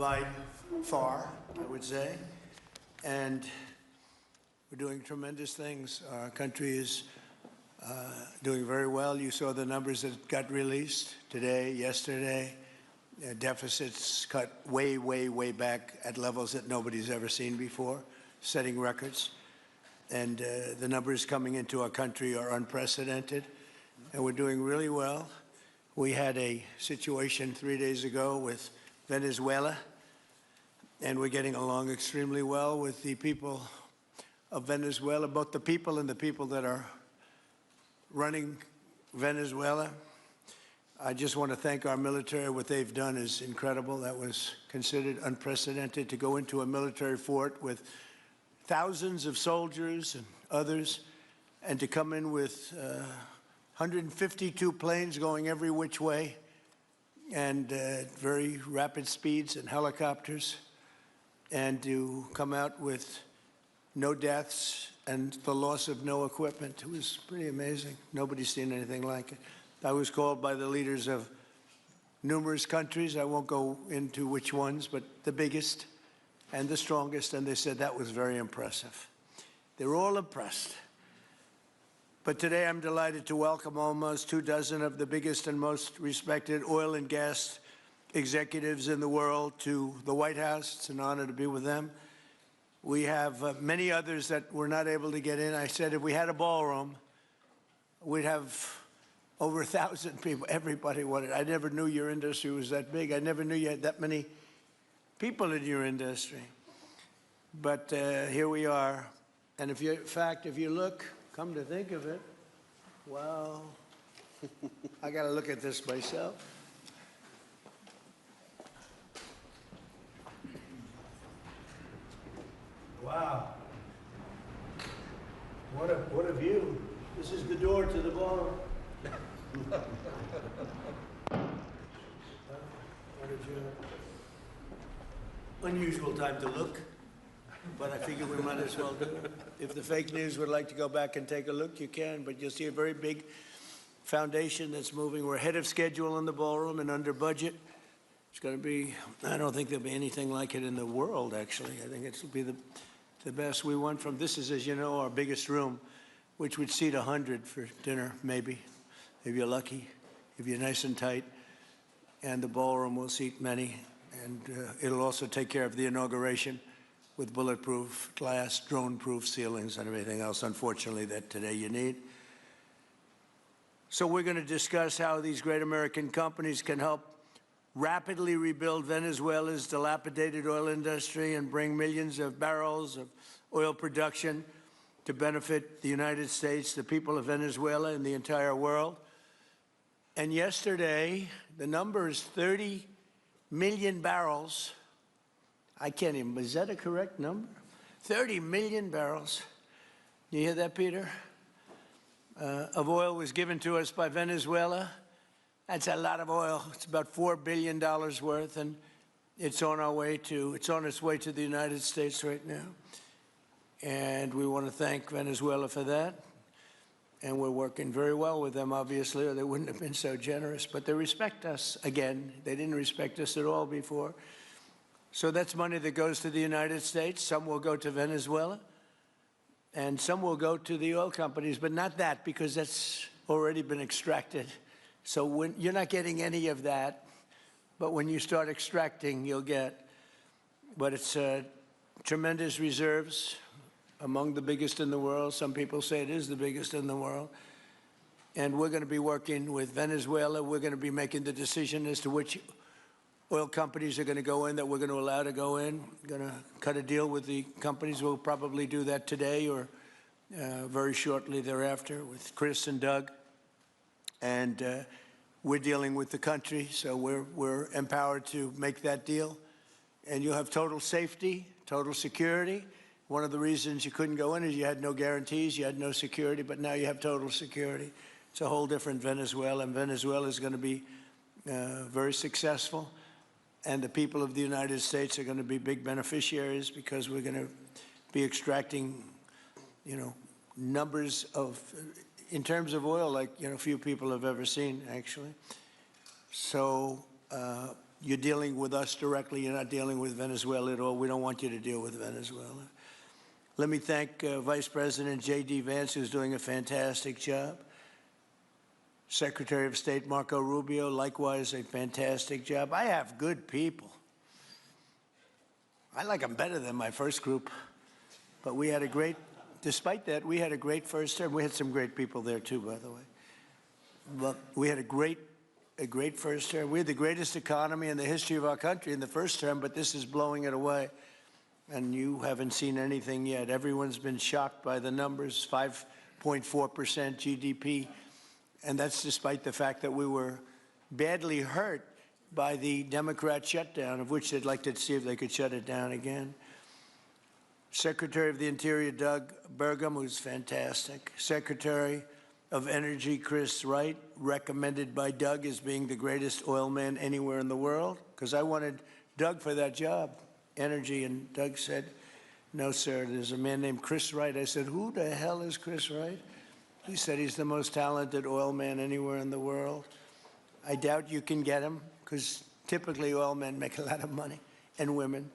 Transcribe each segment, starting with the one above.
by far, I would say. And we're doing tremendous things. Our country is doing very well. You saw the numbers that got released today, yesterday. Deficits cut way, way, way back at levels that nobody's ever seen before, setting records. And the numbers coming into our country are unprecedented, and we're doing really well. We had a situation 3 days ago with Venezuela, and we're getting along extremely well with the people of Venezuela, both the people and the people that are running Venezuela. I just want to thank our military. What they've done is incredible. That was considered unprecedented, to go into a military fort with thousands of soldiers and others, and to come in with 152 planes going every which way, and very rapid speeds, and helicopters, and to come out with no deaths and the loss of no equipment. It was pretty amazing. Nobody's seen anything like it. I was called by the leaders of numerous countries. I won't go into which ones, but the biggest and the strongest, and they said that was very impressive. They're all impressed. But today I'm delighted to welcome almost 24 of the biggest and most respected oil and gas executives in the world to the White House. It's an honor to be with them. We have many others that were not able to get in. I said if we had a ballroom, we'd have over 1,000 people. Everybody wanted. I never knew your industry was that big. I never knew you had that many people in your industry. But here we are. And if you, in fact, if you look, come to think of it, wow, I got to look at this myself. Wow. What a view. This is the door to the ballroom. Unusual time to look, but I figure we might as well do it. If the fake news would like to go back and take a look, you can, but you'll see a very big foundation that's moving. We're ahead of schedule in the ballroom and under budget. It's going to be, I don't think there'll be anything like it in the world, actually. I think it'll be the best. We went from, this is, as you know, our biggest room, which would seat 100 for dinner, maybe, if you're lucky, if you're nice and tight. And the ballroom will seat many. And it'll also take care of the inauguration with bulletproof glass, drone-proof ceilings, and everything else, unfortunately, that today you need. So we're going to discuss how these great American companies can help rapidly rebuild Venezuela's dilapidated oil industry and bring millions of barrels of oil production to benefit the United States, the people of Venezuela, and the entire world. And yesterday, the number is 30 million barrels. I can't even, is that a correct number? 30 million barrels. You hear that, Peter? Of oil was given to us by Venezuela. That's a lot of oil. It's about $4 billion worth, and it's on its way to the United States right now. And we want to thank Venezuela for that. And we're working very well with them, obviously, or they wouldn't have been so generous. But they respect us again. They didn't respect us at all before. So that's money that goes to the United States. Some will go to Venezuela, and some will go to the oil companies, but not that, because that's already been extracted. So when you're not getting any of that, but when you start extracting, you'll get. But it's tremendous reserves, among the biggest in the world. Some people say it is the biggest in the world. And we're going to be working with Venezuela. We're going to be making the decision as to which oil companies are going to go in, that we're going to allow to go in. We're going to cut a deal with the companies. We'll probably do that today or very shortly thereafter with Chris and Doug. And we're dealing with the country, so we're empowered to make that deal. And you'll have total safety, total security. One of the reasons you couldn't go in is you had no guarantees, you had no security, but now you have total security. It's a whole different Venezuela, and Venezuela is going to be very successful. And the people of the United States are going to be big beneficiaries, because we're going to be extracting, numbers of, in terms of oil, like, few people have ever seen, actually. So You're dealing with us directly. You're not dealing with Venezuela at all. We don't want you to deal with Venezuela. Let me thank Vice President J.D. Vance, who's doing a fantastic job. Secretary of State Marco Rubio, likewise, a fantastic job. I have good people. I like them better than my first group. But we had a great, despite that, we had a great first term. We had some great people there, too, by the way. But we had a great first term. We had the greatest economy in the history of our country in the first term, but this is blowing it away. And you haven't seen anything yet. Everyone's been shocked by the numbers, 5.4% GDP. And that's despite the fact that we were badly hurt by the Democrat shutdown, of which they'd like to see if they could shut it down again. Secretary of the Interior, Doug Burgum, who's fantastic. Secretary of Energy, Chris Wright, recommended by Doug as being the greatest oil man anywhere in the world, because I wanted Doug for that job, energy, and Doug said, no, sir, there's a man named Chris Wright. I said, who the hell is Chris Wright? He said he's the most talented oil man anywhere in the world. I doubt you can get him, because typically oil men make a lot of money, and women.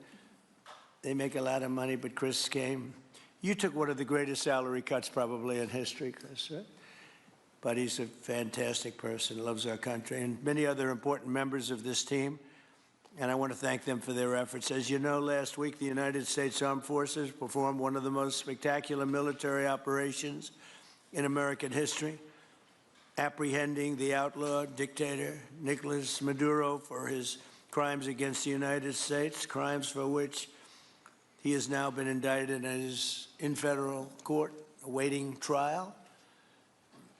They make a lot of money, but Chris came. You took one of the greatest salary cuts probably in history, Chris, right? But he's a fantastic person, loves our country, and many other important members of this team. And I want to thank them for their efforts. As you know, last week, the United States Armed Forces performed one of the most spectacular military operations in American history, apprehending the outlaw dictator Nicolas Maduro for his crimes against the United States, crimes for which he has now been indicted and is in federal court awaiting trial.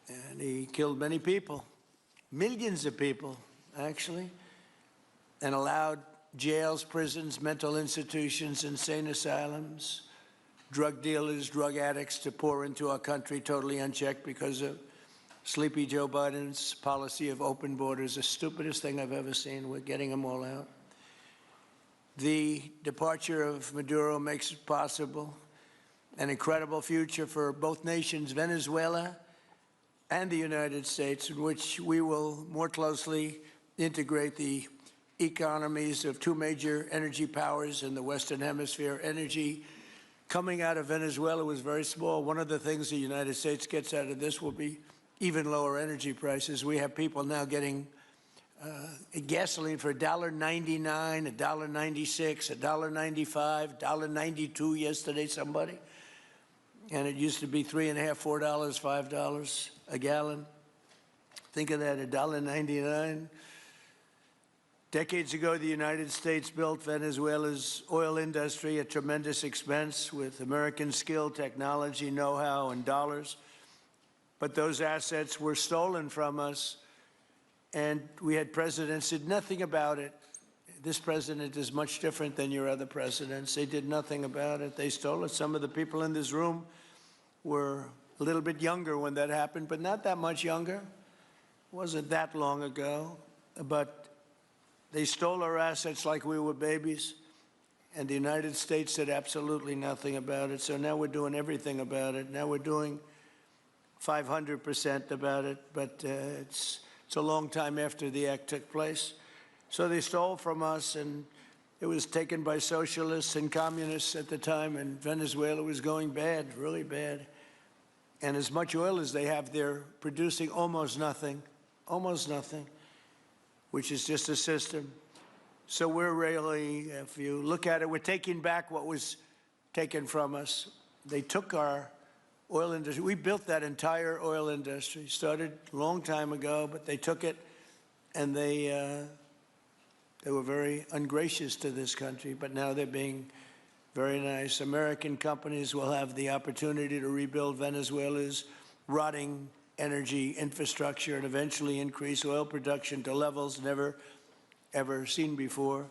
And he killed many people, millions of people, actually, and allowed jails, prisons, mental institutions, insane asylums, drug dealers, drug addicts to pour into our country totally unchecked because of sleepy Joe Biden's policy of open borders, the stupidest thing I've ever seen. We're getting them all out. The departure of Maduro makes it possible an incredible future for both nations, Venezuela and the United States, in which we will more closely integrate the economies of two major energy powers in the Western Hemisphere. Energy coming out of Venezuela was very small. One of the things the United States gets out of this will be even lower energy prices. We have people now getting gasoline for $1.99, $1.96, $1.95, $1.92 yesterday, somebody. And it used to be $3.50, $4, $5 a gallon. Think of that, $1.99. Decades ago, the United States built Venezuela's oil industry at tremendous expense with American skill, technology, know-how, and dollars. But those assets were stolen from us, and we had presidents who did nothing about it. This president is much different than your other presidents. They did nothing about it. They stole it. Some of the people in this room were a little bit younger when that happened, but not that much younger. It wasn't that long ago. But they stole our assets like we were babies, and the United States did absolutely nothing about it. So now we're doing everything about it. Now we're doing 500% about it, but it's a long time after the act took place. So they stole from us, and it was taken by socialists and communists at the time, and Venezuela was going bad, really bad. And as much oil as they have, they're producing almost nothing, which is just a system. So we're really, if you look at it, we're taking back what was taken from us. They took our oil industry. We built that entire oil industry. Started a long time ago, but they took it, and they were very ungracious to this country, but now they're being very nice. American companies will have the opportunity to rebuild Venezuela's rotting energy infrastructure and eventually increase oil production to levels never, ever seen before.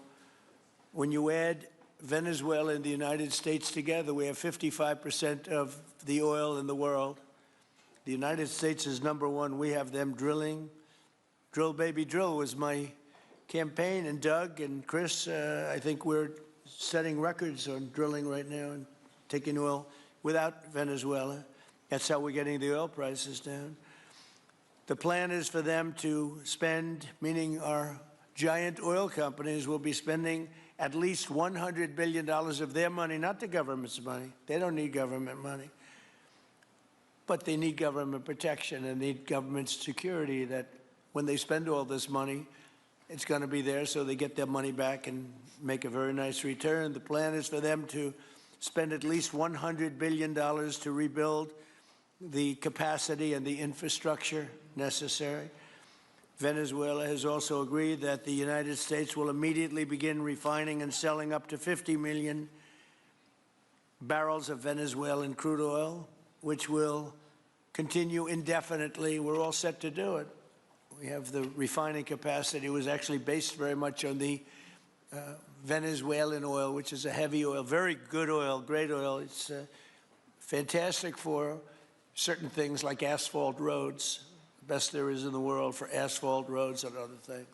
When you add Venezuela and the United States together, we have 55% of the oil in the world. The United States is #1. We have them drilling. Drill, baby, drill was my campaign. And Doug and Chris, I think we're setting records on drilling right now and taking oil without Venezuela. That's how we're getting the oil prices down. The plan is for them to spend, meaning our giant oil companies will be spending at least $100 billion of their money, not the government's money. They don't need government money. But they need government protection and need government security that when they spend all this money, it's going to be there so they get their money back and make a very nice return. The plan is for them to spend at least $100 billion to rebuild the capacity and the infrastructure necessary. Venezuela has also agreed that the United States will immediately begin refining and selling up to 50 million barrels of Venezuelan crude oil, which will continue indefinitely. We're all set to do it. We have the refining capacity. It was actually based very much on the Venezuelan oil, which is a heavy oil, very good oil, great oil. It's fantastic for certain things like asphalt roads, the best there is in the world for asphalt roads and other things.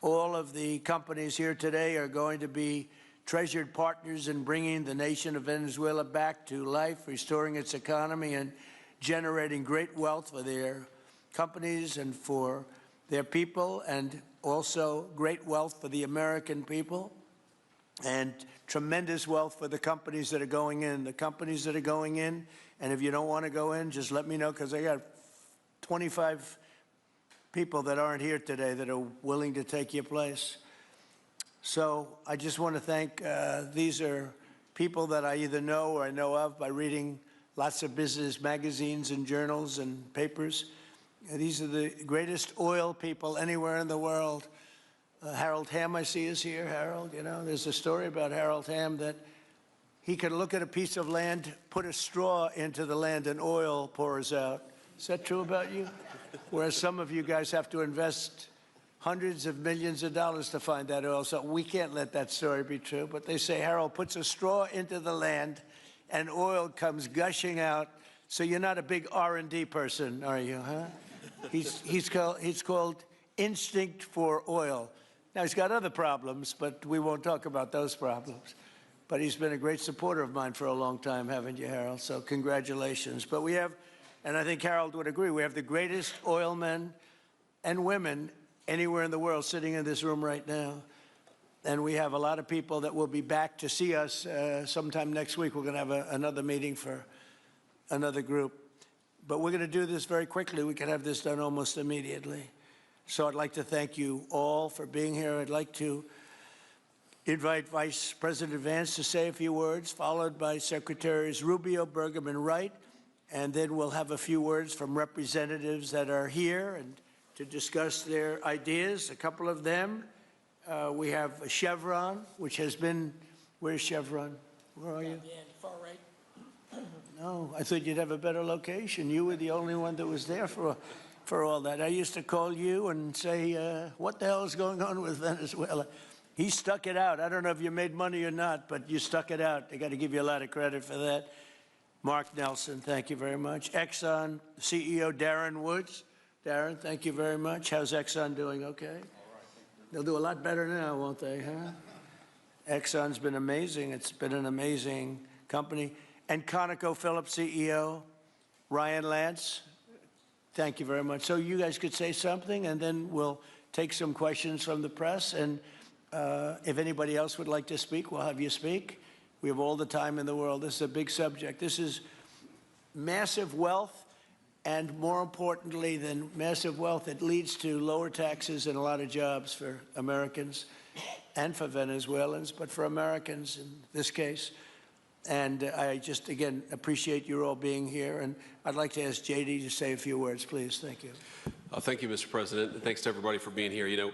All of the companies here today are going to be treasured partners in bringing the nation of Venezuela back to life, restoring its economy, and generating great wealth for their companies and for their people, and also great wealth for the American people, and tremendous wealth for the companies that are going in. The companies that are going in, and if you don't want to go in, just let me know, because I got 25 people that aren't here today that are willing to take your place. So I just want to thank, these are people that I either know or I know of by reading lots of business magazines and journals and papers. These are the greatest oil people anywhere in the world. Harold Hamm, I see, is here. Harold, you know, there's a story about Harold Hamm that he could look at a piece of land, put a straw into the land, and oil pours out. Is that true about you? Whereas some of you guys have to invest hundreds of millions of dollars to find that oil. So we can't let that story be true. But they say Harold puts a straw into the land and oil comes gushing out. So you're not a big R&D person, are you, huh? He's called instinct for oil. Now, he's got other problems, but we won't talk about those problems. But he's been a great supporter of mine for a long time, haven't you, Harold? So congratulations. But we have, and I think Harold would agree, we have the greatest oil men and women anywhere in the world sitting in this room right now. And we have a lot of people that will be back to see us sometime next week. We're going to have another meeting for another group. But we're going to do this very quickly. We can have this done almost immediately. So I'd like to thank you all for being here. I'd like to invite Vice President Vance to say a few words, followed by Secretaries Rubio, Burgum, and Wright. And then we'll have a few words from representatives that are here and to discuss their ideas, a couple of them. We have Chevron, which has been, where's Chevron? Where are you? Far right. No, I thought you'd have a better location. You were the only one that was there for all that. I used to call you and say, what the hell is going on with Venezuela? He stuck it out. I don't know if you made money or not, but you stuck it out. I got to give you a lot of credit for that. Mark Nelson, thank you very much. Exxon CEO Darren Woods. Darren, thank you very much. How's Exxon doing? Okay? All right. They'll do a lot better now, won't they, huh? Exxon's been amazing. It's been an amazing company. And ConocoPhillips CEO Ryan Lance, thank you very much. So you guys could say something, and then we'll take some questions from the press. And if anybody else would like to speak, we'll have you speak. We have all the time in the world. This is a big subject. This is massive wealth, and more importantly than massive wealth, it leads to lower taxes and a lot of jobs for Americans and for Venezuelans, but for Americans in this case. And I just, again, appreciate you all being here. And I'd like to ask J.D. to say a few words, please. Thank you. Thank you, Mr. President. And thanks to everybody for being here. You know,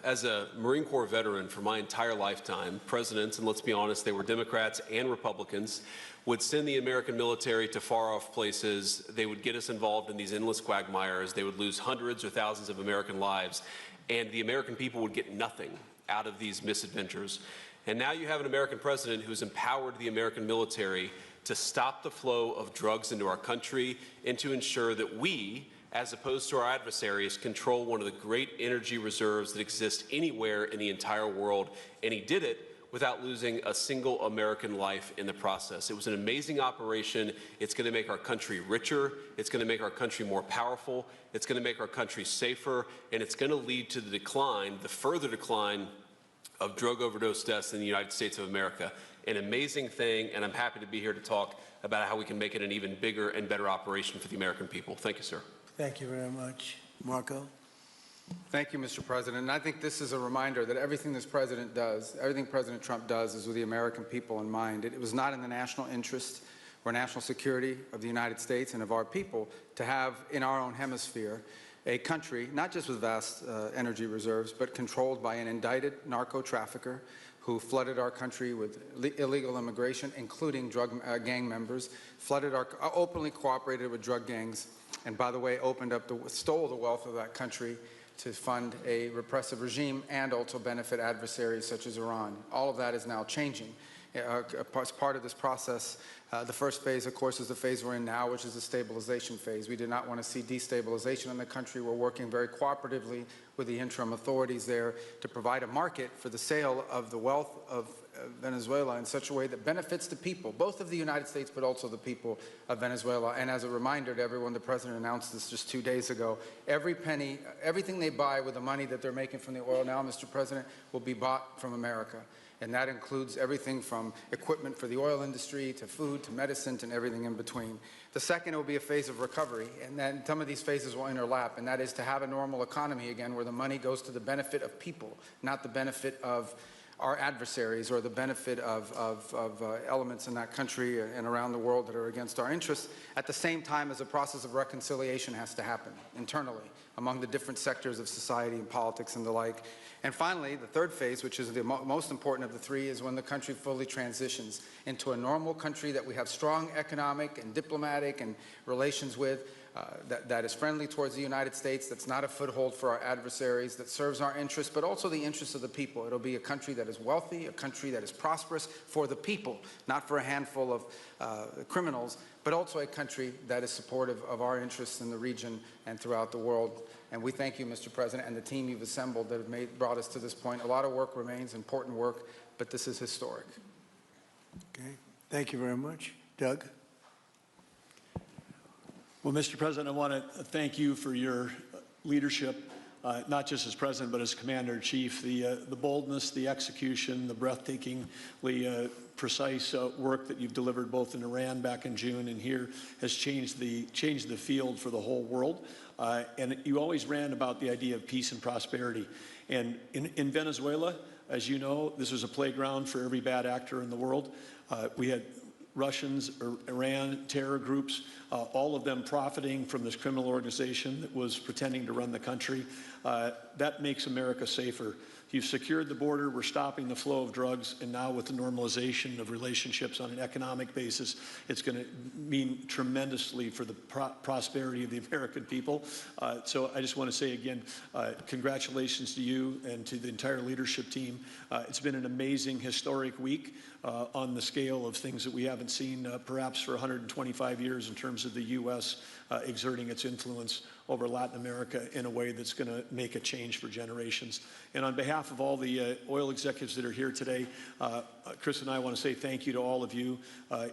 as a Marine Corps veteran for my entire lifetime, presidents, and let's be honest, they were Democrats and Republicans, would send the American military to far-off places. They would get us involved in these endless quagmires. They would lose hundreds or thousands of American lives, and the American people would get nothing out of these misadventures. And now you have an American president who's empowered the American military to stop the flow of drugs into our country and to ensure that we, as opposed to our adversaries, control one of the great energy reserves that exist anywhere in the entire world. And he did it without losing a single American life in the process. It was an amazing operation. It's going to make our country richer. It's going to make our country more powerful. It's going to make our country safer. And it's going to lead to the decline, the further decline of drug overdose deaths in the United States of America. An amazing thing, and I'm happy to be here to talk about how we can make it an even bigger and better operation for the American people. Thank you, sir. Thank you very much. Marco? Thank you, Mr. President. And I think this is a reminder that everything this president does, everything President Trump does is with the American people in mind. It was not in the national interest or national security of the United States and of our people to have in our own hemisphere a country, not just with vast energy reserves, but controlled by an indicted narco-trafficker who flooded our country with illegal immigration, including drug gang members, openly cooperated with drug gangs, and by the way, stole the wealth of that country to fund a repressive regime and also benefit adversaries such as Iran. All of that is now changing. As part of this process, the first phase, of course, is the phase we're in now, which is the stabilization phase. We did not want to see destabilization in the country. We're working very cooperatively with the interim authorities there to provide a market for the sale of the wealth of Venezuela in such a way that benefits the people, both of the United States, but also the people of Venezuela. And as a reminder to everyone, the President announced this just 2 days ago, every penny, everything they buy with the money that they're making from the oil now, Mr. President, will be bought from America. And that includes everything from equipment for the oil industry to food to medicine and everything in between. The second will be a phase of recovery, and then some of these phases will overlap, and that is to have a normal economy again where the money goes to the benefit of people, not the benefit of our adversaries or the benefit of elements in that country and around the world that are against our interests, at the same time as a process of reconciliation has to happen internally among the different sectors of society and politics and the like. And finally, the third phase, which is the most important of the three, is when the country fully transitions into a normal country that we have strong economic and diplomatic and relations with, that is friendly towards the United States, that's not a foothold for our adversaries, that serves our interests, but also the interests of the people. It'll be a country that is wealthy, a country that is prosperous for the people, not for a handful of criminals, but also a country that is supportive of our interests in the region and throughout the world. And we thank you, Mr. President, and the team you've assembled that have brought us to this point. A lot of work remains, important work, but this is historic. Okay. Thank you very much. Doug? Well, Mr. President, I want to thank you for your leadership, not just as President, but as Commander-in-Chief. The boldness, the execution, the breathtakingly precise work that you've delivered both in Iran back in June and here has changed the field for the whole world. And you always ran about the idea of peace and prosperity. And in Venezuela, as you know, this was a playground for every bad actor in the world. We had Russians, Iran, terror groups, all of them profiting from this criminal organization that was pretending to run the country. That makes America safer. You've secured the border, we're stopping the flow of drugs, and now with the normalization of relationships on an economic basis, it's going to mean tremendously for the prosperity of the American people. So I just want to say again, congratulations to you and to the entire leadership team. It's been an amazing, historic week on the scale of things that we haven't seen perhaps for 125 years in terms of the U.S. Exerting its influence over Latin America in a way that's going to make a change for generations. And on behalf of all the oil executives that are here today, Chris and I want to say thank you to all of you.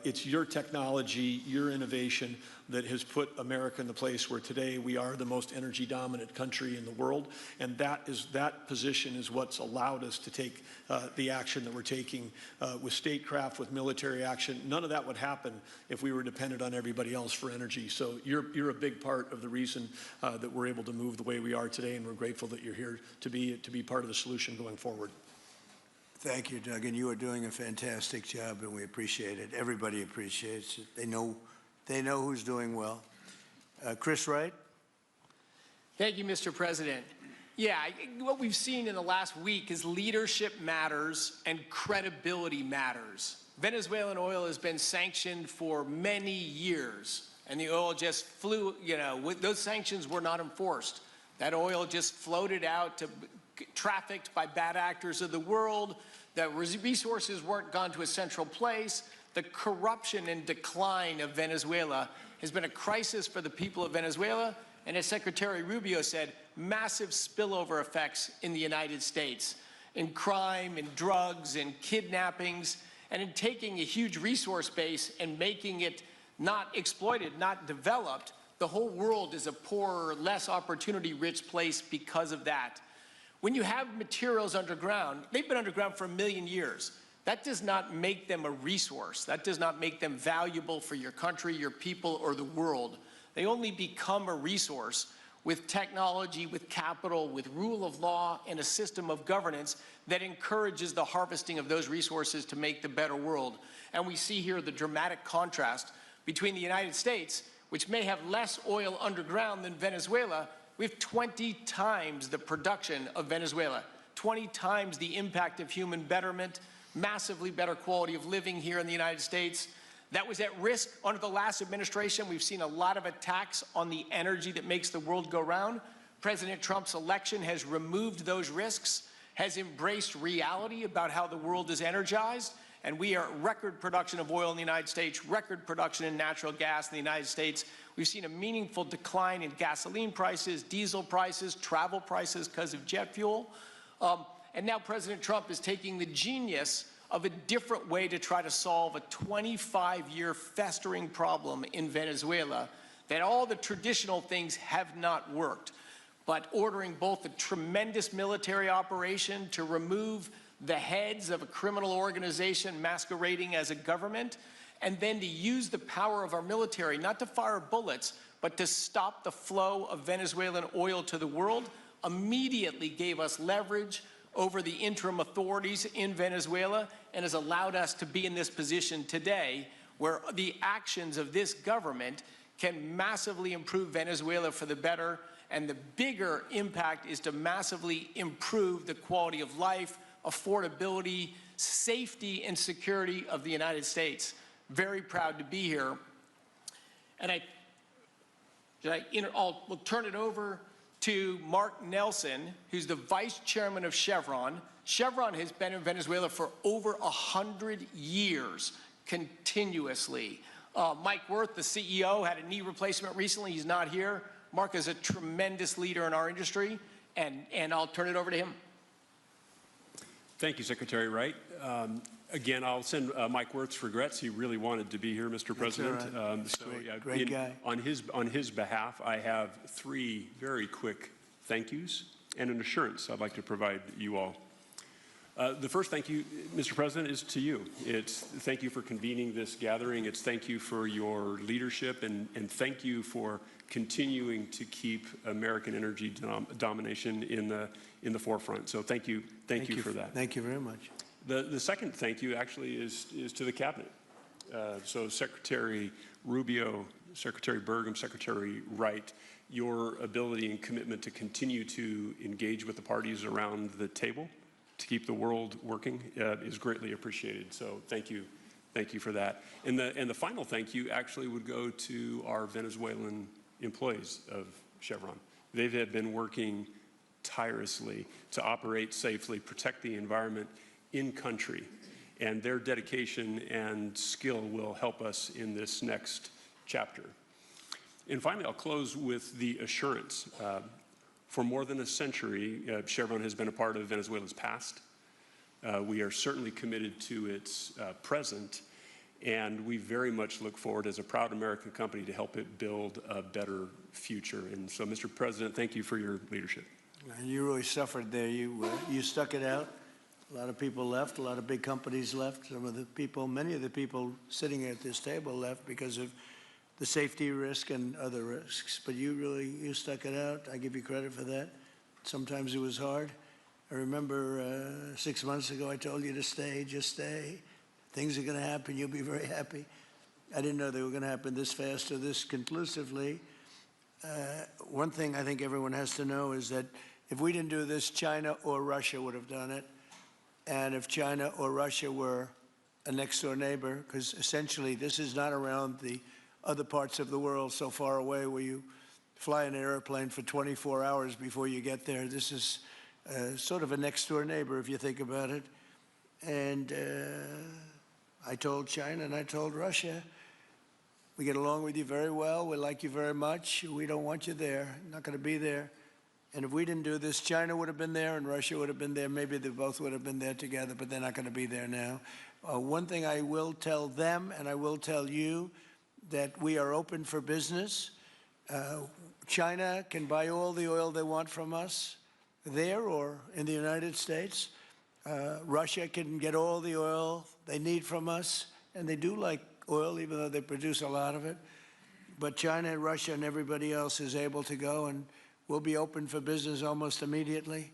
It's your technology, your innovation that has put America in the place where today we are the most energy dominant country in the world. And that position is what's allowed us to take the action that we're taking with statecraft, with military action. None of that would happen if we were dependent on everybody else for energy. So you're a big part of the reason that we're able to move the way we are today, and we're grateful that you're here to be part of the solution going forward. Thank you, Doug, and you are doing a fantastic job, and we appreciate it. Everybody appreciates it. They know who's doing well. Chris Wright? Thank you, Mr. President. Yeah, what we've seen in the last week is leadership matters and credibility matters. Venezuelan oil has been sanctioned for many years, and the oil just flew, those sanctions were not enforced. That oil just floated out trafficked by bad actors of the world. The resources weren't gone to a central place. The corruption and decline of Venezuela has been a crisis for the people of Venezuela, and as Secretary Rubio said, massive spillover effects in the United States. in crime, in drugs, in kidnappings, and in taking a huge resource base and making it not exploited, not developed. The whole world is a poorer, less opportunity-rich place because of that. When you have materials underground, they've been underground for 1 million years. That does not make them a resource. That does not make them valuable for your country, your people, or the world. They only become a resource with technology, with capital, with rule of law, and a system of governance that encourages the harvesting of those resources to make the better world. And we see here the dramatic contrast between the United States, which may have less oil underground than Venezuela. We have 20 times the production of Venezuela, 20 times the impact of human betterment, massively better quality of living here in the United States. That was at risk under the last administration. We've seen a lot of attacks on the energy that makes the world go round. President Trump's election has removed those risks, has embraced reality about how the world is energized, and we are at record production of oil in the United States, record production in natural gas in the United States. We've seen a meaningful decline in gasoline prices, diesel prices, travel prices because of jet fuel. And now President Trump is taking the genius of a different way to try to solve a 25-year festering problem in Venezuela, that all the traditional things have not worked. But ordering both a tremendous military operation to remove the heads of a criminal organization masquerading as a government, and then to use the power of our military, not to fire bullets, but to stop the flow of Venezuelan oil to the world, immediately gave us leverage over the interim authorities in Venezuela and has allowed us to be in this position today where the actions of this government can massively improve Venezuela for the better, and the bigger impact is to massively improve the quality of life, affordability, safety, and security of the United States. Very proud to be here. And we'll turn it over to Mark Nelson, who's the vice chairman of Chevron. Chevron has been in Venezuela for over 100 years, continuously. Mike Wirth, the CEO, had a knee replacement recently. He's not here. Mark is a tremendous leader in our industry, and I'll turn it over to him. Thank you, Secretary Wright. Again, I'll send Mike Wirth's regrets. He really wanted to be here, Mr. President. Right. Great guy. On his behalf, I have 3 very quick thank yous and an assurance I'd like to provide you all. The first thank you, Mr. President, is to you. It's thank you for convening this gathering. It's thank you for your leadership, and thank you for continuing to keep American energy domination in the forefront. So thank you for that. Thank you very much. The second thank you actually is to the cabinet. So Secretary Rubio, Secretary Burgum, Secretary Wright, your ability and commitment to continue to engage with the parties around the table to keep the world working is greatly appreciated. So thank you for that. And the final thank you actually would go to our Venezuelan employees of Chevron. They've been working tirelessly to operate safely, protect the environment in country, and their dedication and skill will help us in this next chapter. And finally, I'll close with the assurance. For more than a century, Chevron has been a part of Venezuela's past. We are certainly committed to its present, and we very much look forward as a proud American company to help it build a better future. And so, Mr. President, thank you for your leadership. You really suffered there. You stuck it out. A lot of people left. A lot of big companies left. Many of the people sitting at this table left because of the safety risk and other risks. But you stuck it out. I give you credit for that. Sometimes it was hard. I remember 6 months ago I told you to stay, just stay. Things are going to happen. You'll be very happy. I didn't know they were going to happen this fast or this conclusively. One thing I think everyone has to know is that if we didn't do this, China or Russia would have done it. And if China or Russia were a next-door neighbor, because essentially this is not around the other parts of the world so far away where you fly in an airplane for 24 hours before you get there. This is sort of a next-door neighbor if you think about it. And I told China and I told Russia, we get along with you very well. We like you very much. We don't want you there. Not going to be there. And if we didn't do this, China would have been there and Russia would have been there. Maybe they both would have been there together, but they're not going to be there now. One thing I will tell them, and I will tell you, that we are open for business. China can buy all the oil they want from us there or in the United States. Russia can get all the oil they need from us, and they do like oil, even though they produce a lot of it. But China, Russia, and everybody else is able to go, and we'll be open for business almost immediately.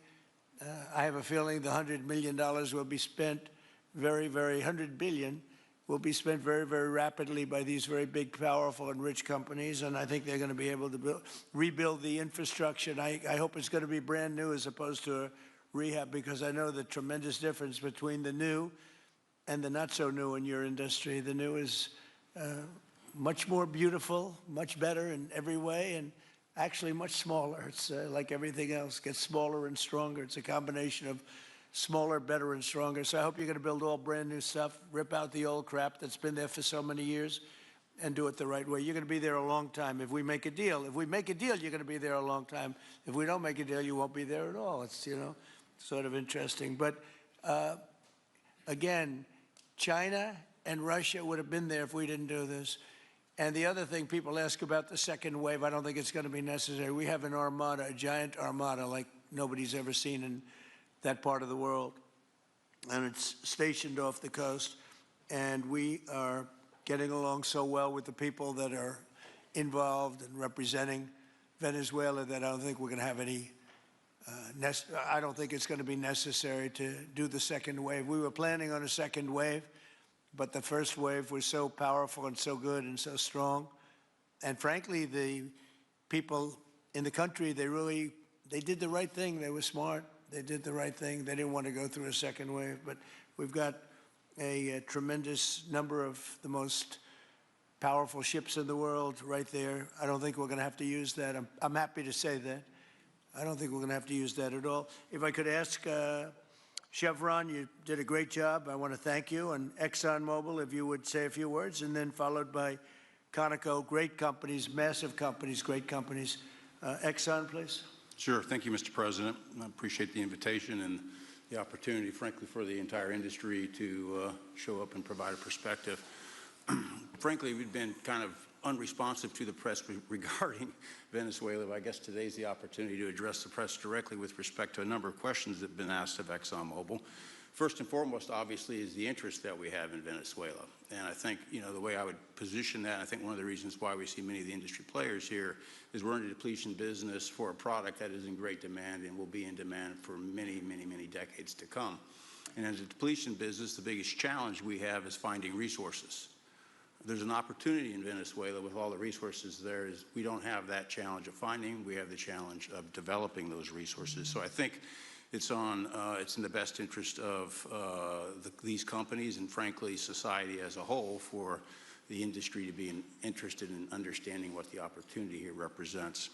I have a feeling the $100 million will be spent $100 billion will be spent very, very rapidly by these very big, powerful, and rich companies, and I think they're going to be able to rebuild the infrastructure. And I hope it's going to be brand new as opposed to a rehab, because I know the tremendous difference between the new and the not so new in your industry. The new is much more beautiful, much better in every way, and actually much smaller. It's like everything else, gets smaller and stronger. It's a combination of smaller, better, and stronger. So I hope you're going to build all brand new stuff, rip out the old crap that's been there for so many years, and do it the right way. You're going to be there a long time if we make a deal. If we make a deal, you're going to be there a long time. If we don't make a deal, you won't be there at all. It's, you know, sort of interesting. But again, China and Russia would have been there if we didn't do this. And the other thing people ask about the second wave, I don't think it's going to be necessary. We have an armada, a giant armada like nobody's ever seen in that part of the world, and it's stationed off the coast, and we are getting along so well with the people that are involved and representing Venezuela that I don't think we're going to have any, I don't think it's going to be necessary to do the second wave. We were planning on a second wave, but the first wave was so powerful and so good and so strong, and frankly, the people in the country, they did the right thing. They were smart. They did the right thing. They didn't want to go through a second wave. But we've got a tremendous number of the most powerful ships in the world right there. I don't think we're going to have to use that. I'm happy to say that. I don't think we're going to have to use that at all. If I could ask Chevron, you did a great job. I want to thank you. And ExxonMobil, if you would say a few words, and then followed by Conoco, great companies, massive companies, great companies. Exxon, please. Sure. Thank you, Mr. President. I appreciate the invitation and the opportunity, frankly, for the entire industry to show up and provide a perspective. Frankly, we've been kind of unresponsive to the press regarding Venezuela. I guess today's the opportunity to address the press directly with respect to a number of questions that have been asked of ExxonMobil. First and foremost, obviously, is the interest that we have in Venezuela. And I think, you know, the way I would position that, I think one of the reasons why we see many of the industry players here is we're in a depletion business for a product that is in great demand and will be in demand for many, many, many decades to come. And as a depletion business, the biggest challenge we have is finding resources. There's an opportunity in Venezuela with all the resources there is we don't have that challenge of finding, we have the challenge of developing those resources. So I think it's in the best interest of these companies and, frankly, society as a whole for the industry to be interested in understanding what the opportunity here represents.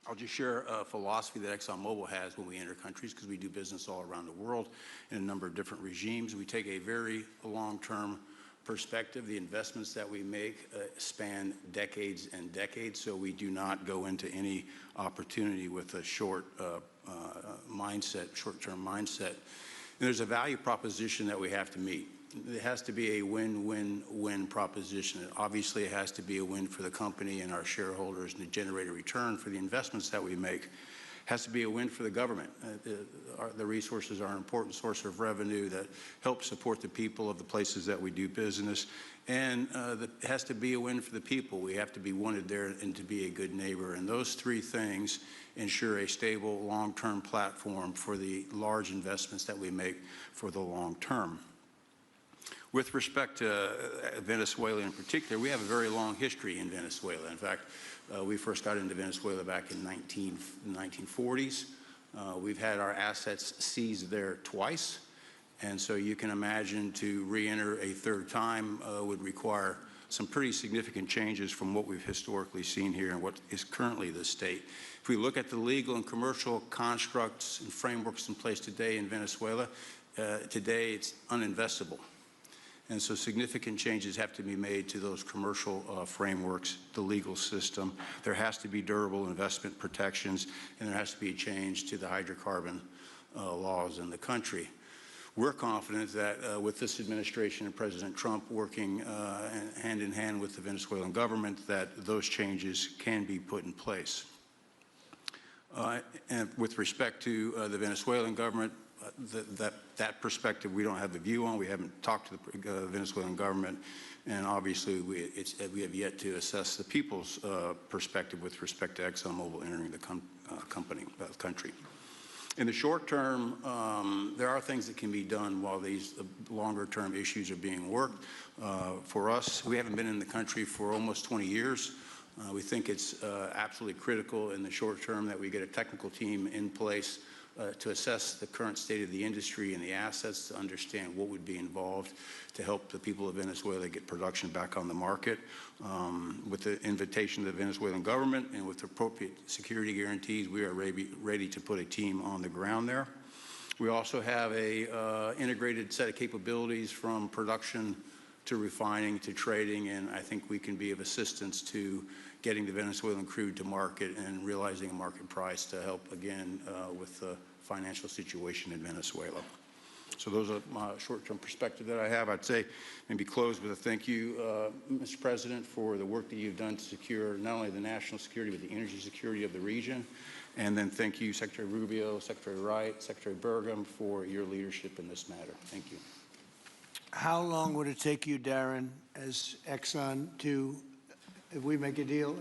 I'll just share a philosophy that ExxonMobil has when we enter countries, because we do business all around the world in a number of different regimes. We take a very long-term perspective. The investments that we make span decades and decades, so we do not go into any opportunity with a short-term mindset. And there's a value proposition that we have to meet. It has to be a win-win-win proposition. Obviously, it has to be a win for the company and our shareholders and to generate a return for the investments that we make. It has to be a win for the government. The resources are an important source of revenue that helps support the people of the places that we do business. And it has to be a win for the people. We have to be wanted there and to be a good neighbor. And those three things ensure a stable, long-term platform for the large investments that we make for the long term. With respect to Venezuela in particular, we have a very long history in Venezuela. In fact, we first got into Venezuela back in the 1940s. We've had our assets seized there twice. And so you can imagine to re-enter a third time would require some pretty significant changes from what we've historically seen here and what is currently the state. If we look at the legal and commercial constructs and frameworks in place today in Venezuela, today it's uninvestable. And so significant changes have to be made to those commercial frameworks, the legal system. There has to be durable investment protections, and there has to be a change to the hydrocarbon laws in the country. We're confident that with this administration and President Trump working hand in hand with the Venezuelan government, that those changes can be put in place. And with respect to the Venezuelan government, that perspective we don't have a view on. We haven't talked to the Venezuelan government, and obviously we have yet to assess the people's perspective with respect to ExxonMobil entering the country. In the short term, there are things that can be done while these longer-term issues are being worked. For us, we haven't been in the country for almost 20 years. We think it's absolutely critical in the short term that we get a technical team in place to assess the current state of the industry and the assets, to understand what would be involved to help the people of Venezuela get production back on the market. With the invitation of the Venezuelan government and with appropriate security guarantees, we are ready to put a team on the ground there. We also have a integrated set of capabilities from production to refining to trading, and I think we can be of assistance to getting the Venezuelan crude to market and realizing a market price to help, again, with the financial situation in Venezuela. So those are my short-term perspective that I have. I'd say maybe close with a thank you, Mr. President, for the work that you've done to secure not only the national security, but the energy security of the region. And then thank you, Secretary Rubio, Secretary Wright, Secretary Burgum, for your leadership in this matter. Thank you. How long would it take you, Darren, as Exxon to, if we make a deal,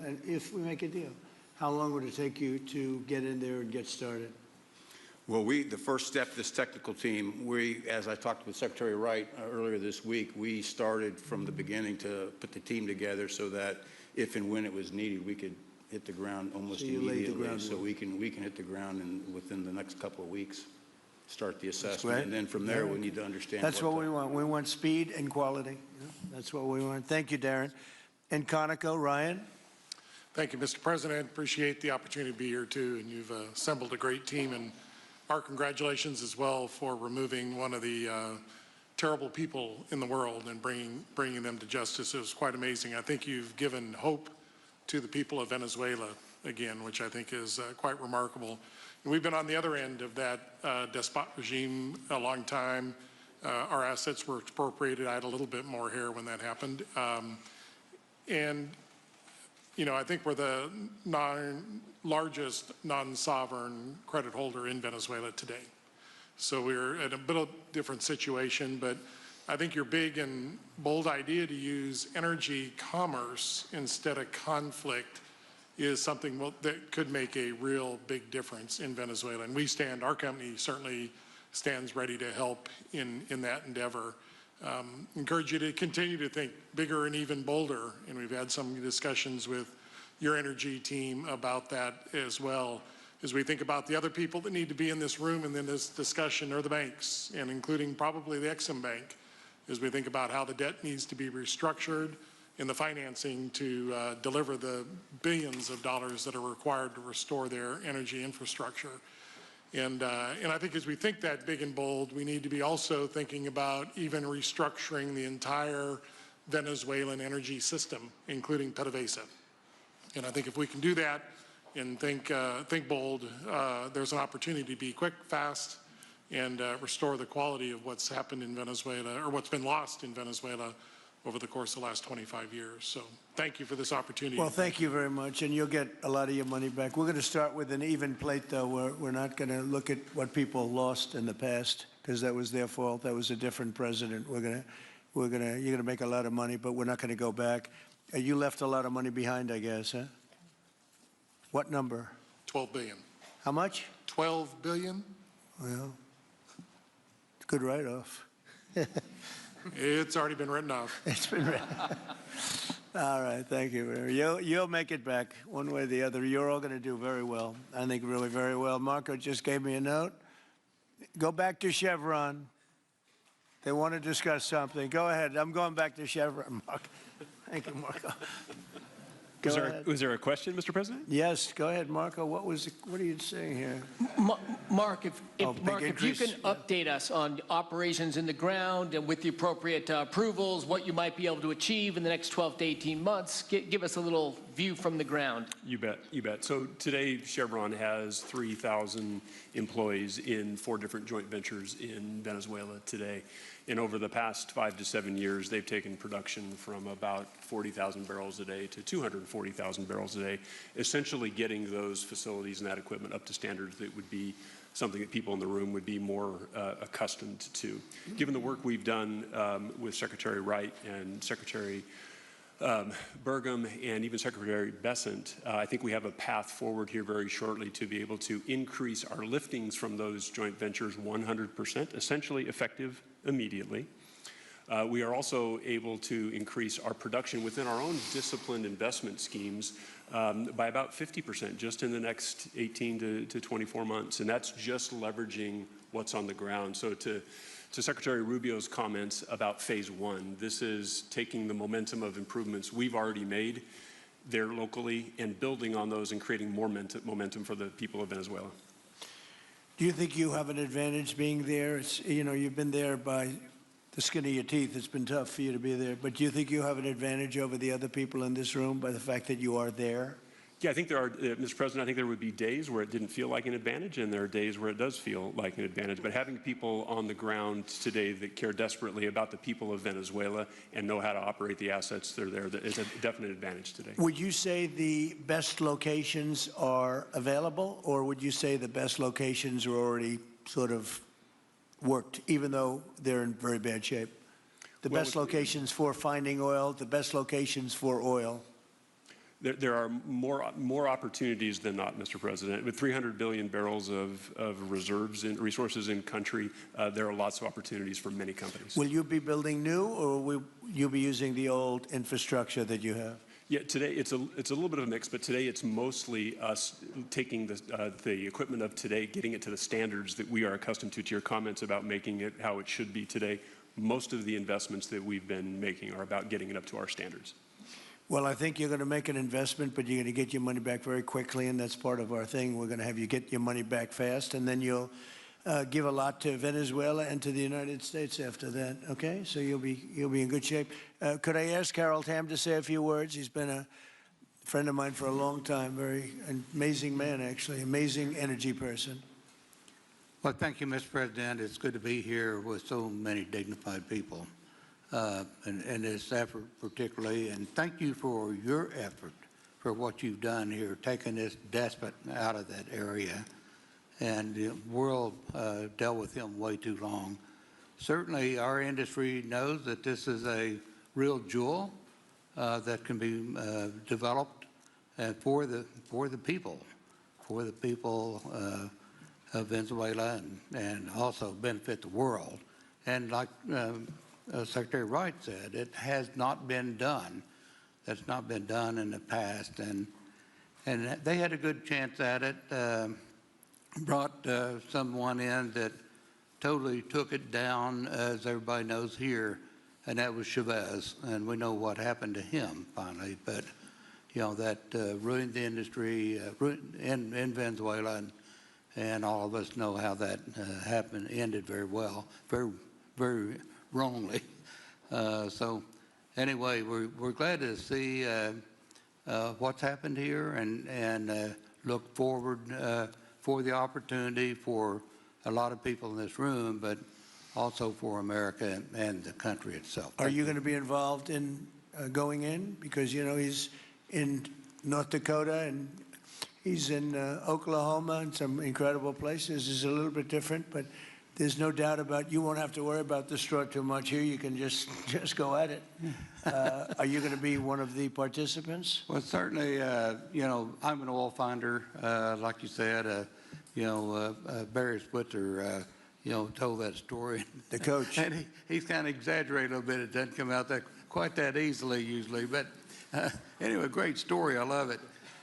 how long would it take you to get in there and get started? Well, the first step, this technical team, as I talked with Secretary Wright earlier this week, we started from the beginning to put the team together so that if and when it was needed, we could hit the ground almost immediately. So we can hit the ground within the next couple of weeks, start the assessment, and then from there we need to understand. That's what we want. We want speed and quality. That's what we want. Thank you, Darren. And Conoco, Ryan. Thank you, Mr. President. Appreciate the opportunity to be here too, and you've assembled a great team. And our congratulations as well for removing one of the terrible people in the world and bringing them to justice. It was quite amazing. I think you've given hope to the people of Venezuela again, which I think is quite remarkable. And we've been on the other end of that despot regime a long time. Our assets were expropriated. I had a little bit more hair when that happened. And, you know, I think we're the largest non-sovereign credit holder in Venezuela today. So we're in a bit of a different situation, but I think your big and bold idea to use energy commerce instead of conflict is something that could make a real big difference in Venezuela. And our company certainly stands ready to help in that endeavor. Encourage you to continue to think bigger and even bolder. And we've had some discussions with your energy team about that as well. As we think about the other people that need to be in this room and in this discussion are the banks, and including probably the Exxon Bank, as we think about how the debt needs to be restructured and the financing to deliver the billions of dollars that are required to restore their energy infrastructure. And I think as we think that big and bold, we need to be also thinking about even restructuring the entire Venezuelan energy system, including PDVSA. And I think if we can do that and think bold, there's an opportunity to be quick, fast, and restore the quality of what's happened in Venezuela, or what's been lost in Venezuela over the course of the last 25 years. So thank you for this opportunity. Well, thank you very much, and you'll get a lot of your money back. We're going to start with an even plate, though. We're not going to look at what people lost in the past, because that was their fault. That was a different president. You're going to make a lot of money, but we're not going to go back. You left a lot of money behind, I guess, huh? What number? 12 billion. How much? 12 billion. Well, it's a good write-off. It's already been written off. It's been written. All right, thank you. You'll make it back one way or the other. You're all going to do very well. I think really very well. Marco just gave me a note. Go back to Chevron. They want to discuss something. Go ahead. I'm going back to Chevron, Marco. Thank you, Marco. Go ahead. Was there a question, Mr. President? Yes, go ahead, Marco. What are you saying here? Mark, if Oh, big Mark, if you can increase, yeah. update us on operations in the ground and with the appropriate approvals, what you might be able to achieve in the next 12 to 18 months, give us a little view from the ground. You bet, you bet. So today, Chevron has 3,000 employees in 4 different joint ventures in Venezuela today. And over the past 5 to 7 years, they've taken production from about 40,000 barrels a day to 240,000 barrels a day, essentially getting those facilities and that equipment up to standards that would be something that people in the room would be more accustomed to. Given the work we've done with Secretary Wright and Secretary Burgum and even Secretary Bessent, I think we have a path forward here very shortly to be able to increase our liftings from those joint ventures 100%, essentially effective immediately. We are also able to increase our production within our own disciplined investment schemes by about 50% just in the next 18 to 24 months. And that's just leveraging what's on the ground. So to Secretary Rubio's comments about phase 1, this is taking the momentum of improvements we've already made there locally and building on those and creating more momentum for the people of Venezuela. Do you think you have an advantage being there? It's, you know, you've been there by the skin of your teeth. It's been tough for you to be there. But do you think you have an advantage over the other people in this room by the fact that you are there? Yeah, I think there are, Mr. President, I think there would be days where it didn't feel like an advantage, and there are days where it does feel like an advantage. But having people on the ground today that care desperately about the people of Venezuela and know how to operate the assets that are there, that is a definite advantage today. Would you say the best locations are available, or would you say the best locations are already sort of worked, even though they're in very bad shape? The best locations for finding oil, the best locations for oil? There are more opportunities than not, Mr. President. With 300 billion barrels of reserves and resources in country, there are lots of opportunities for many companies. Will you be building new, or will you be using the old infrastructure that you have? Yeah, today it's a little bit of a mix, but today it's mostly us taking the equipment of today, getting it to the standards that we are accustomed to your comments about making it how it should be today. Most of the investments that we've been making are about getting it up to our standards. Well, I think you're going to make an investment, but you're going to get your money back very quickly, and that's part of our thing. We're going to have you get your money back fast, and then you'll give a lot to Venezuela and to the United States after that. Okay, so you'll be in good shape. Could I ask Carol Tam to say a few words? He's been a friend of mine for a long time. Very amazing man, actually, amazing energy person. Well, thank you, Mr. President. It's good to be here with so many dignified people. And this effort particularly, and thank you for your effort for what you've done here, taking this despot out of that area. And the world dealt with him way too long. Certainly our industry knows that this is a real jewel that can be developed for the people of Venezuela and also benefit the world. And like Secretary Wright said, it has not been done. That's not been done in the past, and they had a good chance at it. Brought someone in that totally took it down, as everybody knows here, and that was Chavez, and we know what happened to him finally. But you know that ruined the industry in Venezuela, and all of us know how that happened. Ended very well, very wrongly. So anyway, we're glad to see what's happened here and look forward for the opportunity for a lot of people in this room, but also for America and the country itself. Are you going to be involved in going in? Because, you know, he's in North Dakota and he's in Oklahoma and some incredible places. It's a little bit different, but there's no doubt about you won't have to worry about the straw too much here. You can just go at it. Are you going to be one of the participants? Well, certainly, you know, I'm an oil finder, like you said. You know, Barry Switzer, you know, told that story. The coach. And he's kind of exaggerated a little bit. It doesn't come out quite that easily usually. But anyway, great story. I love it.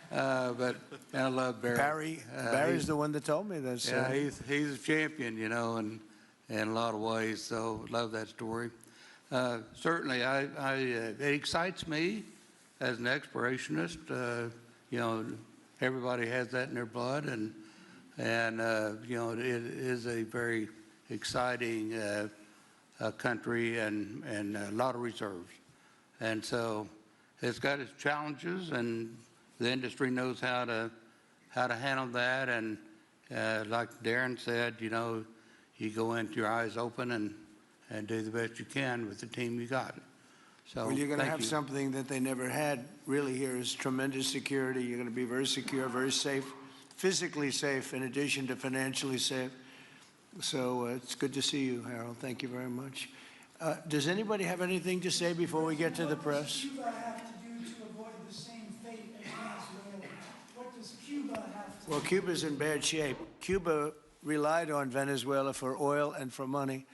But I love Barry. Barry's the one that told me this. Yeah, he's a champion, you know, in a lot of ways. So love that story. Certainly, it excites me as an explorationist, you know, everybody has that in their blood, and you know, it is a very exciting country and a lot of reserves. And so it's got its challenges, and the industry knows how to handle that. And like Darren said, you know, you go into your eyes open and do the best you can with the team you got. So Well, you're going to thank have you. something that they never had really here is tremendous security. You're going to be very secure, very safe, physically safe in addition to financially safe. So it's good to see you, Harold. Thank you very much. Does anybody have anything to say before we get to the press? What does Cuba have to do to avoid the same fate as Venezuela? What does Cuba have to Well, Cuba's in bad shape. Cuba relied on Venezuela for oil and for money,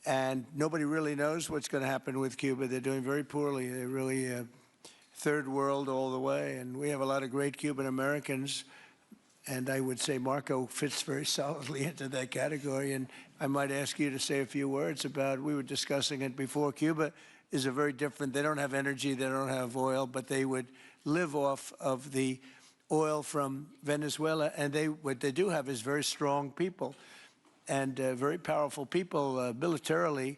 and nobody really knows what's going to happen with Cuba. They're doing very poorly. They're really third world all the way, and we have a lot of great Cuban Americans, and I would say Marco fits very solidly into that category. And I might ask you to say a few words about, we were discussing it before, Cuba is a very different, they don't have energy, they don't have oil, but they would live off of the oil from Venezuela, and what they do have is very strong people and very powerful people militarily,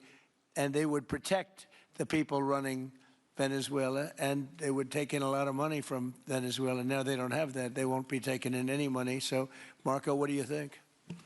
and they would protect the people running Venezuela, and they would take in a lot of money from Venezuela. Now they don't have that. They won't be taking in any money. So, Marco, what do you think?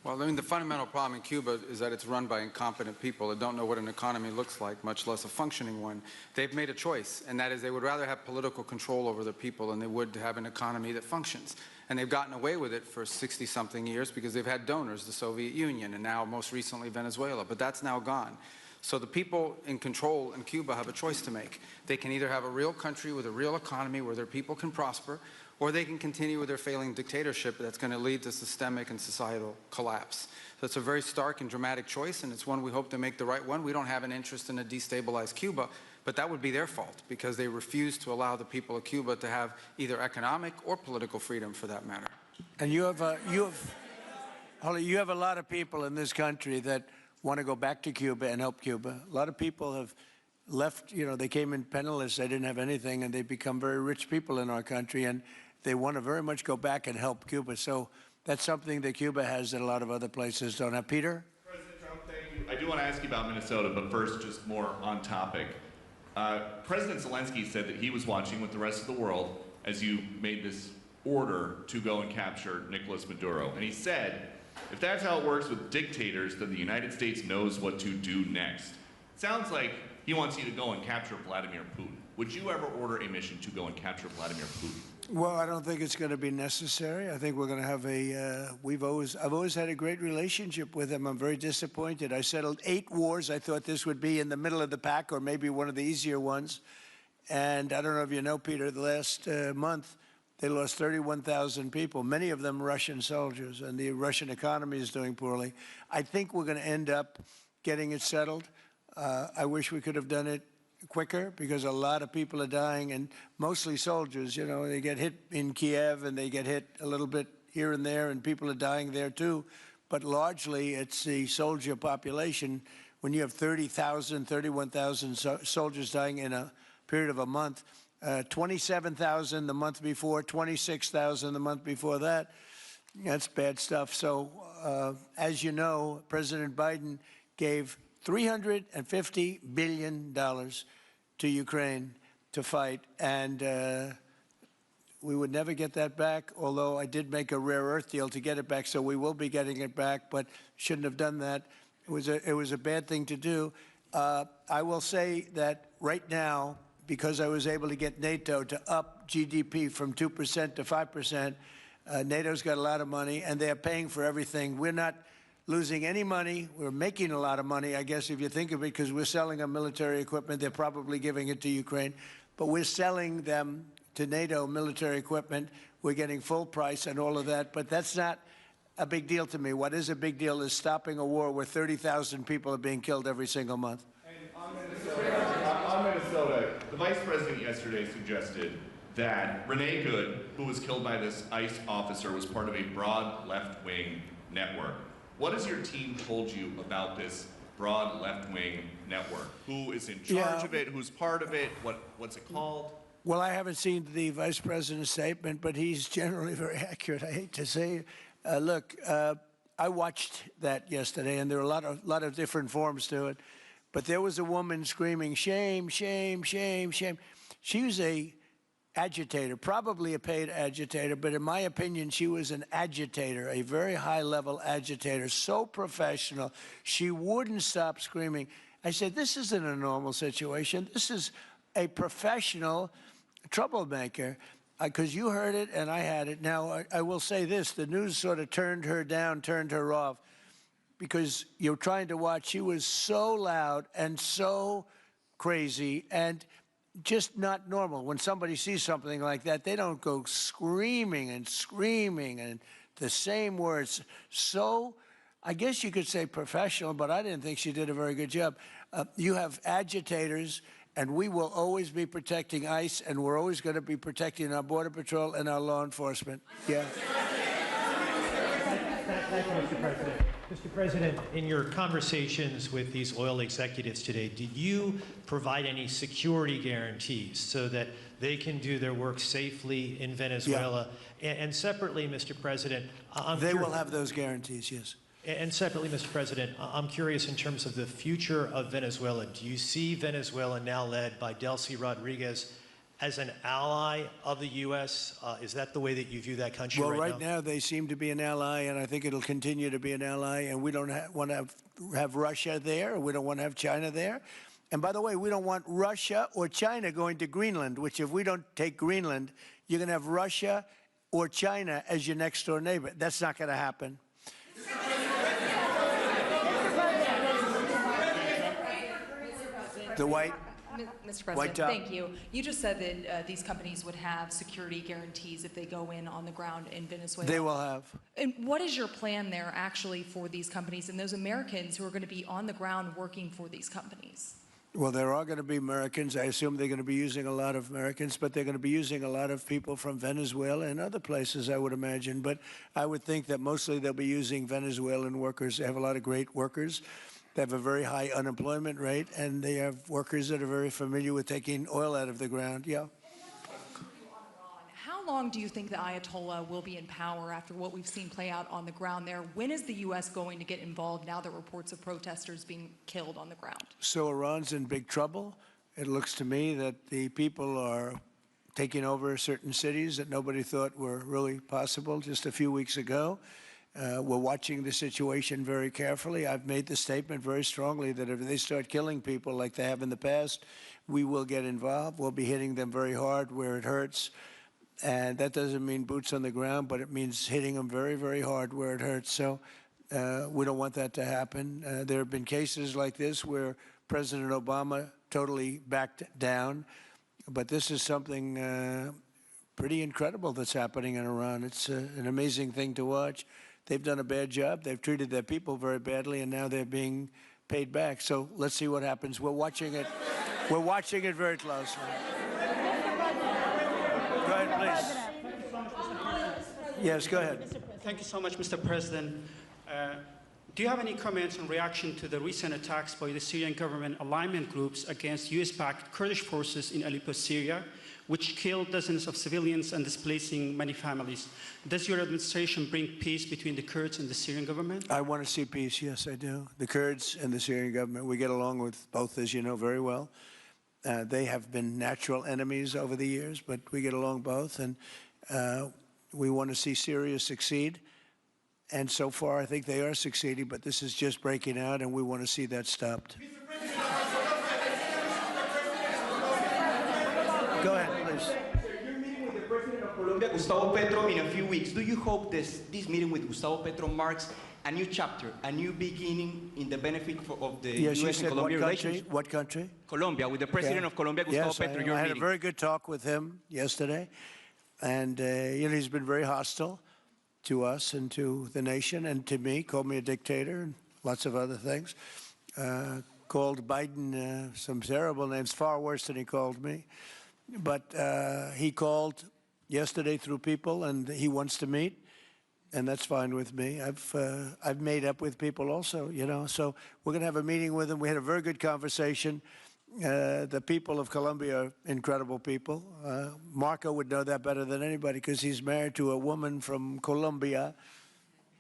Well, I mean, the fundamental problem in Cuba is that it's run by incompetent people that don't know what an economy looks like, much less a functioning one. They've made a choice, and that is they would rather have political control over the people than they would have an economy that functions. And they've gotten away with it for 60-something years because they've had donors, the Soviet Union, and now most recently Venezuela. But that's now gone. So the people in control in Cuba have a choice to make. They can either have a real country with a real economy where their people can prosper, or they can continue with their failing dictatorship that's going to lead to systemic and societal collapse. So it's a very stark and dramatic choice, and it's one we hope to make the right one. We don't have an interest in a destabilized Cuba, but that would be their fault because they refuse to allow the people of Cuba to have either economic or political freedom for that matter. And you have a lot of people in this country that want to go back to Cuba and help Cuba. A lot of people have left, you know, they came in penniless, they didn't have anything, and they've become very rich people in our country, and they want to very much go back and help Cuba. So that's something that Cuba has that a lot of other places don't have. Peter? President Trump, thank you. I do want to ask you about Minnesota, but first, just more on topic. President Zelensky said that he was watching with the rest of the world as you made this order to go and capture Nicolas Maduro. And he said, if that's how it works with dictators, then the United States knows what to do next. It sounds like he wants you to go and capture Vladimir Putin. Would you ever order a mission to go and capture Vladimir Putin? Well, I don't think it's going to be necessary. I think we're going to have I've always had a great relationship with him. I'm very disappointed. I settled 8 wars. I thought this would be in the middle of the pack or maybe one of the easier ones. And I don't know if you know, Peter, the last month, they lost 31,000 people, many of them Russian soldiers, and the Russian economy is doing poorly. I think we're going to end up getting it settled. I wish we could have done it quicker because a lot of people are dying, and mostly soldiers. You know, they get hit in Kiev and they get hit a little bit here and there, and people are dying there too. But largely, it's the soldier population. When you have 30,000, 31,000 soldiers dying in a period of a month, 27,000 the month before, 26,000 the month before that, that's bad stuff. So, as you know, President Biden gave $350 billion to Ukraine to fight, and we would never get that back, although I did make a rare earth deal to get it back, so we will be getting it back, but shouldn't have done that. It was a bad thing to do. I will say that right now, because I was able to get NATO to up GDP from 2% to 5%, NATO's got a lot of money, and they're paying for everything. We're not losing any money. We're making a lot of money, I guess, if you think of it, because we're selling them military equipment. They're probably giving it to Ukraine. But we're selling them to NATO military equipment. We're getting full price and all of that. But that's not a big deal to me. What is a big deal is stopping a war where 30,000 people are being killed every single month. On Minnesota, the vice president yesterday suggested that Renee Good, who was killed by this ICE officer, was part of a broad left-wing network. What has your team told you about this broad left-wing network? Who is in charge of it? Who's part of it? What's it called? Well, I haven't seen the Vice President's statement, but he's generally very accurate, I hate to say. Look, I watched that yesterday, and there were a lot of different forms to it. But there was a woman screaming, shame, shame, shame, shame. She was a agitator, probably a paid agitator, but in my opinion, she was an agitator, a very high-level agitator, so professional. She wouldn't stop screaming. I said, this isn't a normal situation. This is a professional troublemaker, because you heard it and I had it. Now, I will say this, the news sort of turned her down, turned her off, because you're trying to watch. She was so loud and so crazy and just not normal. When somebody sees something like that, they don't go screaming and the same words. So I guess you could say professional, but I didn't think she did a very good job. You have agitators, and we will always be protecting ICE, and we're always going to be protecting our Border Patrol and our law enforcement. Yeah. Thank you, Mr. President. Mr. President, in your conversations with these oil executives today, did you provide any security guarantees so that they can do their work safely in Venezuela? Yeah. And separately, Mr. President, they will have those guarantees, yes. And separately, Mr. President, I'm curious in terms of the future of Venezuela. Do you see Venezuela, now led by Delcy Rodriguez, as an ally of the U.S.? Is that the way that you view that country right now? Well, right now they seem to be an ally, and I think it'll continue to be an ally, and we don't want to have Russia there. We don't want to have China there. And by the way, we don't want Russia or China going to Greenland, which if we don't take Greenland, you're going to have Russia or China as your next-door neighbor. That's not going to happen. The white. Mr. President, thank you. You just said that these companies would have security guarantees if they go in on the ground in Venezuela. They will have. And what is your plan there actually for these companies and those Americans who are going to be on the ground working for these companies? Well, there are going to be Americans. I assume they're going to be using a lot of Americans, but they're going to be using a lot of people from Venezuela and other places, I would imagine. But I would think that mostly they'll be using Venezuelan workers. They have a lot of great workers. They have a very high unemployment rate, and they have workers that are very familiar with taking oil out of the ground. Yeah. How long do you think the Ayatollah will be in power after what we've seen play out on the ground there? When is the U.S. going to get involved now that reports of protesters being killed on the ground? So Iran's in big trouble. It looks to me that the people are taking over certain cities that nobody thought were really possible just a few weeks ago. We're watching the situation very carefully. I've made the statement very strongly that if they start killing people like they have in the past, we will get involved. We'll be hitting them very hard where it hurts. And that doesn't mean boots on the ground, but it means hitting them very, very hard where it hurts. So we don't want that to happen. There have been cases like this where President Obama totally backed down. But this is something pretty incredible that's happening in Iran. It's an amazing thing to watch. They've done a bad job. They've treated their people very badly, and now they're being paid back. So let's see what happens. We're watching it. We're watching it very closely. Go ahead, please. Yes, go ahead. Thank you so much, Mr. President. Do you have any comments in reaction to the recent attacks by the Syrian government alignment groups against U.S.-backed Kurdish forces in Aleppo, Syria, which killed dozens of civilians and displacing many families? Does your administration bring peace between the Kurds and the Syrian government? I want to see peace, yes, I do. The Kurds and the Syrian government, we get along with both, as you know very well. They have been natural enemies over the years, but we get along both, and we want to see Syria succeed. And so far, I think they are succeeding, but this is just breaking out, and we want to see that stopped. Go ahead, please. You're meeting with the President of Colombia, Gustavo Petro, in a few weeks. Do you hope this meeting with Gustavo Petro marks a new chapter, a new beginning in the benefit of the U.S. and Colombia relations? What country? Colombia, with the President of Colombia, Gustavo Petro, I had a very good talk with him yesterday, and he's been very hostile to us and to the nation and to me, called me a dictator and lots of other things. Called Biden some terrible names, far worse than he called me. But he called yesterday through people, and he wants to meet, and that's fine with me. I've made up with people also, you know. So we're going to have a meeting with him. We had a very good conversation. The people of Colombia are incredible people. Marco would know that better than anybody because he's married to a woman from Colombia.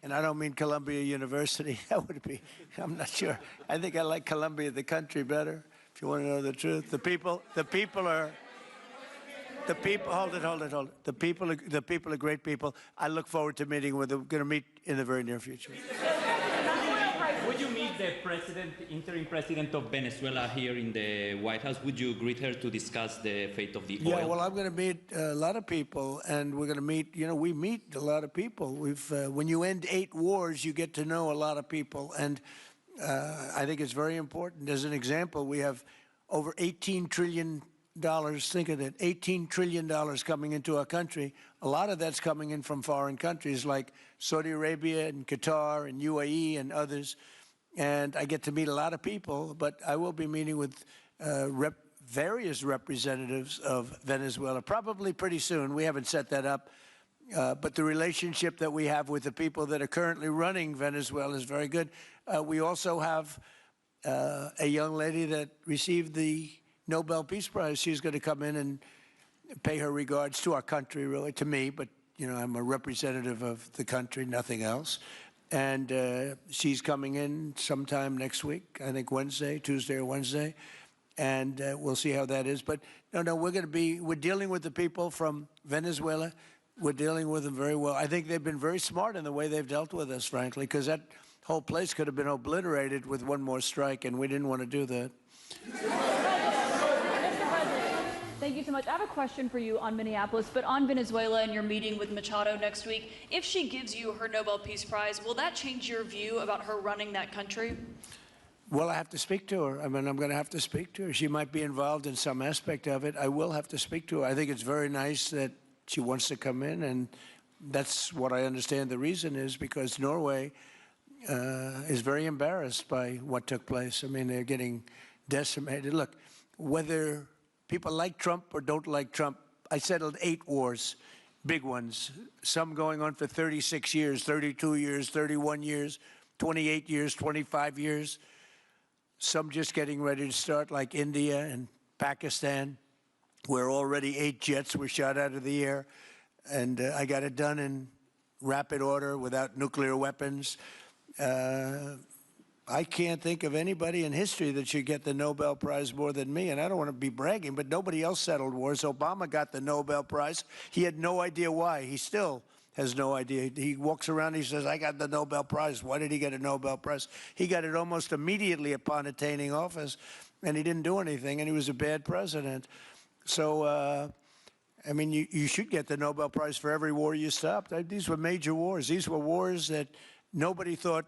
And I don't mean Columbia University. That would be, I'm not sure. I think I like Colombia, the country, better, if you want to know the truth. The people are, hold it. The people are great people. I look forward to meeting with them. We're going to meet in the very near future. Would you meet the interim president of Venezuela here in the White House? Would you greet her to discuss the fate of the oil? Yeah, well, I'm going to meet a lot of people, and we're going to meet, we meet a lot of people. When you end 8 wars, you get to know a lot of people, and I think it's very important. As an example, we have over $18 trillion, think of it, $18 trillion coming into our country. A lot of that's coming in from foreign countries like Saudi Arabia and Qatar and UAE and others. And I get to meet a lot of people, but I will be meeting with various representatives of Venezuela, probably pretty soon. We haven't set that up. But the relationship that we have with the people that are currently running Venezuela is very good. We also have a young lady that received the Nobel Peace Prize. She's going to come in and pay her regards to our country, really, to me, but, I'm a representative of the country, nothing else. And she's coming in sometime next week, I think Tuesday or Wednesday, and we'll see how that is. But no, we're dealing with the people from Venezuela. We're dealing with them very well. I think they've been very smart in the way they've dealt with us, frankly, because that whole place could have been obliterated with one more strike, and we didn't want to do that. Thank you so much. I have a question for you on Minneapolis, but on Venezuela and your meeting with Machado next week. If she gives you her Nobel Peace Prize, will that change your view about her running that country? Well, I have to speak to her. I'm going to have to speak to her. She might be involved in some aspect of it. I will have to speak to her. I think it's very nice that she wants to come in, and that's what I understand the reason is, because Norway is very embarrassed by what took place. I mean, they're getting decimated. Look, whether people like Trump or don't like Trump, I settled 8 wars, big ones, some going on for 36 years, 32 years, 31 years, 28 years, 25 years, some just getting ready to start, like India and Pakistan, where already 8 jets were shot out of the air, and I got it done in rapid order without nuclear weapons. I can't think of anybody in history that should get the Nobel Prize more than me, and I don't want to be bragging, but nobody else settled wars. Obama got the Nobel Prize. He had no idea why. He still has no idea. He walks around and he says, I got the Nobel Prize. Why did he get a Nobel Prize? He got it almost immediately upon attaining office, and he didn't do anything, and he was a bad president. So, I mean, you should get the Nobel Prize for every war you stopped. These were major wars. These were wars that nobody thought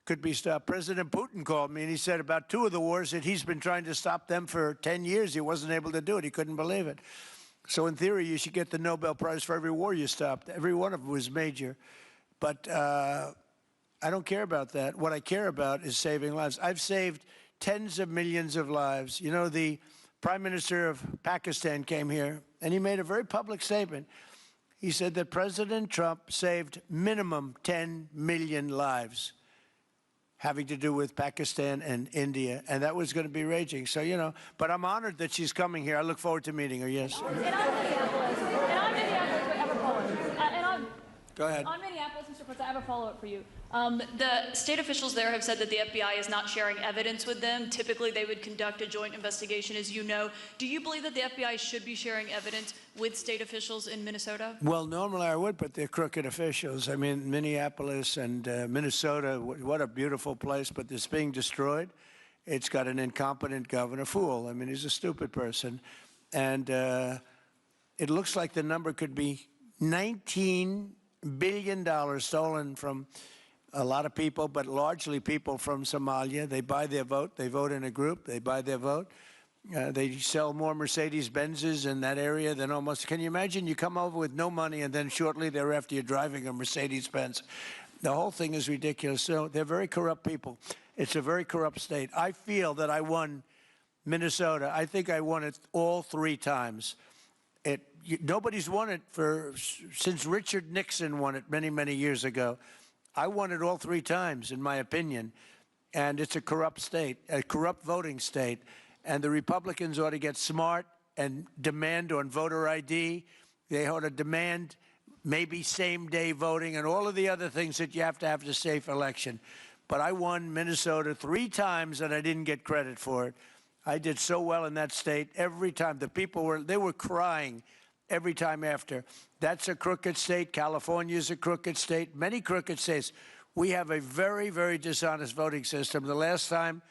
could be stopped. President Putin called me, and he said about 2 of the wars that he's been trying to stop them for 10 years. He wasn't able to do it. He couldn't believe it. So in theory, you should get the Nobel Prize for every war you stopped. Every one of them was major. But I don't care about that. What I care about is saving lives. I've saved tens of millions of lives. You know, the Prime Minister of Pakistan came here, and he made a very public statement. He said that President Trump saved minimum 10 million lives having to do with Pakistan and India, and that was going to be raging. So, but I'm honored that she's coming here. I look forward to meeting her, yes. And on Minneapolis, Go ahead. On Minneapolis, Mr. President, I have a follow-up for you. The state officials there have said that the FBI is not sharing evidence with them. Typically, they would conduct a joint investigation, as you know. Do you believe that the FBI should be sharing evidence with state officials in Minnesota? Well, normally I would, but they're crooked officials. I mean, Minneapolis and Minnesota, what a beautiful place, but it's being destroyed. It's got an incompetent governor, fool. I mean, he's a stupid person. And it looks like the number could be $19 billion stolen from a lot of people, but largely people from Somalia. They buy their vote. They vote in a group. They buy their vote. They sell more Mercedes-Benzes in that area than almost. Can you imagine? You come over with no money, and then shortly thereafter you're driving a Mercedes-Benz. The whole thing is ridiculous. So they're very corrupt people. It's a very corrupt state. I feel that I won Minnesota. I think I won it all 3 times. Nobody's won it since Richard Nixon won it many, many years ago. I won it all 3 times, in my opinion. And it's a corrupt state, a corrupt voting state. And the Republicans ought to get smart and demand on voter ID. They ought to demand maybe same-day voting and all of the other things that you have to have a safe election. But I won Minnesota 3 times, and I didn't get credit for it. I did so well in that state every time. The people were crying every time after. That's a crooked state. California is a crooked state. Many crooked states. We have a very, very dishonest voting system. The last time